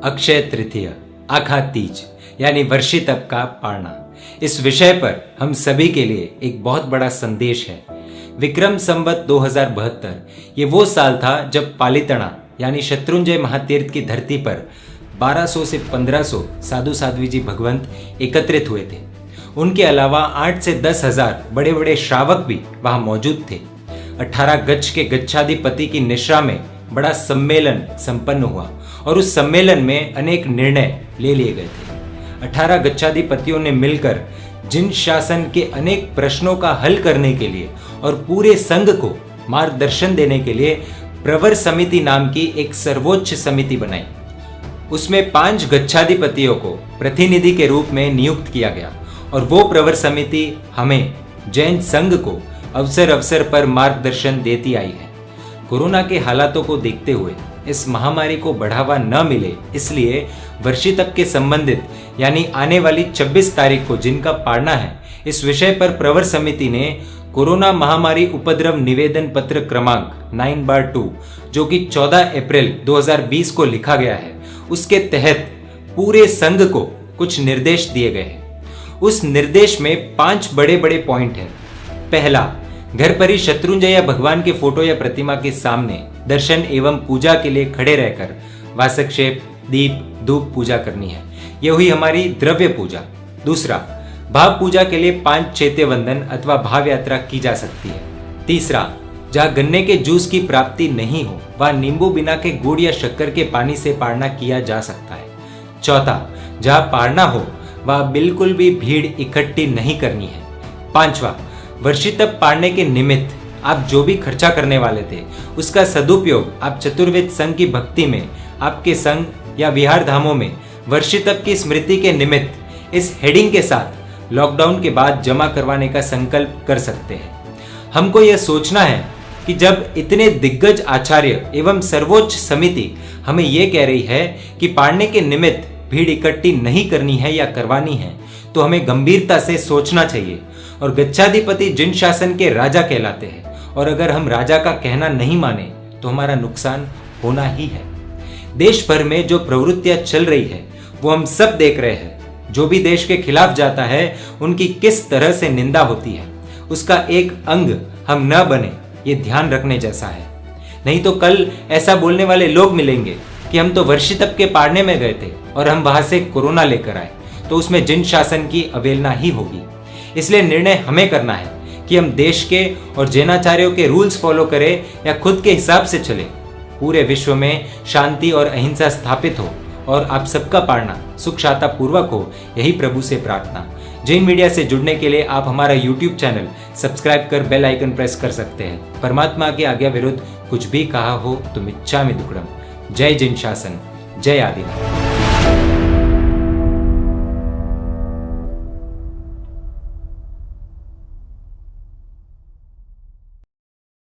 अक्षय तृतीया आखा तीज यानी वर्षी तप का पारना, इस विषय पर हम सभी के लिए एक बहुत बड़ा संदेश है। विक्रम संवत 2072 ये वो साल था जब पालितना यानी शत्रुंजय महातीर्थ की धरती पर 1200 से 1500 साधु साध्वी जी भगवंत एकत्रित हुए थे। उनके अलावा 8 से 10 हजार बड़े बड़े श्रावक भी वहां मौजूद थे। 18 गज के गच्छाधिपति की निश्रा में बड़ा सम्मेलन संपन्न हुआ और उस सम्मेलन में अनेक निर्णय ले लिए गए थे। 18 गच्छाधिपतियों ने मिलकर जिन शासन के अनेक प्रश्नों का हल करने के लिए और पूरे संघ को मार्गदर्शन देने के लिए प्रवर समिति नाम की एक सर्वोच्च समिति बनाई। उसमें 5 गच्छाधिपतियों को प्रतिनिधि के रूप में नियुक्त किया गया और वो प्रवर समिति हमें जैन संघ को अवसर अवसर पर मार्गदर्शन देती आई है। कोरोना के हालातों को देखते हुए इस महामारी को बढ़ावा न मिले, इसलिए वर्षी तप के संबंधित यानी आने वाली 26 तारीख को जिनका पारना है, इस विषय पर प्रवर समिति ने कोरोना महामारी उपद्रव निवेदन पत्र क्रमांक 9/2 जो कि 14 अप्रैल 2020 को लिखा गया है, उसके तहत पूरे संघ को कुछ निर्देश दिए गए हैं। उस निर्देश में 5 बड़े बड़े पॉइंट हैं। पहला, घर पर ही शत्रुंजय भगवान के फोटो या प्रतिमा के सामने दर्शन एवं पूजा के लिए खड़े रहकर वासक्षेप, दीप, धूप पूजा करनी है। यह हुई हमारी द्रव्य पूजा। दूसरा, भाव पूजा के लिए 5 चैत्य वंदन अथवा भाव यात्रा की जा सकती है। तीसरा, जहाँ गन्ने के जूस की प्राप्ति नहीं हो वहाँ नींबू बिना के गुड़ या शक्कर के पानी से पारना किया जा सकता है। चौथा, जहाँ पारना हो वहाँ बिल्कुल भी भीड़ इकट्ठी नहीं करनी है। पांचवा, वर्षी तप पारने के निमित्त आप जो भी खर्चा करने वाले थे उसका सदुपयोग आप चतुर्वेद संघ की भक्ति में, आपके संघ या विहार धामों में वर्षी तप की स्मृति के निमित्त इस हेडिंग के साथ लॉकडाउन के बाद जमा करवाने का संकल्प कर सकते हैं। हमको यह सोचना है कि जब इतने दिग्गज आचार्य एवं सर्वोच्च समिति हमें यह कह रही है कि पारने के निमित्त भीड़ इकट्ठी नहीं करनी है या करवानी है, तो हमें गंभीरता से सोचना चाहिए। और गच्छाधिपति जिन शासन के राजा कहलाते हैं और अगर हम राजा का कहना नहीं माने तो हमारा नुकसान होना ही है। देश भर में जो प्रवृत्तियां चल रही है वो हम सब देख रहे हैं। जो भी देश के खिलाफ जाता है उनकी किस तरह से निंदा होती है, उसका एक अंग हम न बने, ये ध्यान रखने जैसा है। नहीं तो कल ऐसा बोलने वाले लोग मिलेंगे कि हम तो वर्षी तप के पारने में गए थे और हम वहां से कोरोना लेकर आए, तो उसमें जिन शासन की अवहेलना ही होगी। इसलिए निर्णय हमें करना है कि हम देश के और जैनाचार्यों के रूल्स फॉलो करें या खुद के हिसाब से चलें। पूरे विश्व में शांति और अहिंसा स्थापित हो और आप सबका पारना सुख शांति पूर्वक हो, यही प्रभु से प्रार्थना। जैन मीडिया से जुड़ने के लिए आप हमारा YouTube चैनल सब्सक्राइब कर बेल आइकन प्रेस कर सकते हैं। परमात्मा की आज्ञा विरुद्ध कुछ भी कहा हो तो मिच्छामि दुक्कडम। जय जिन शासन, जय आदिनाथ।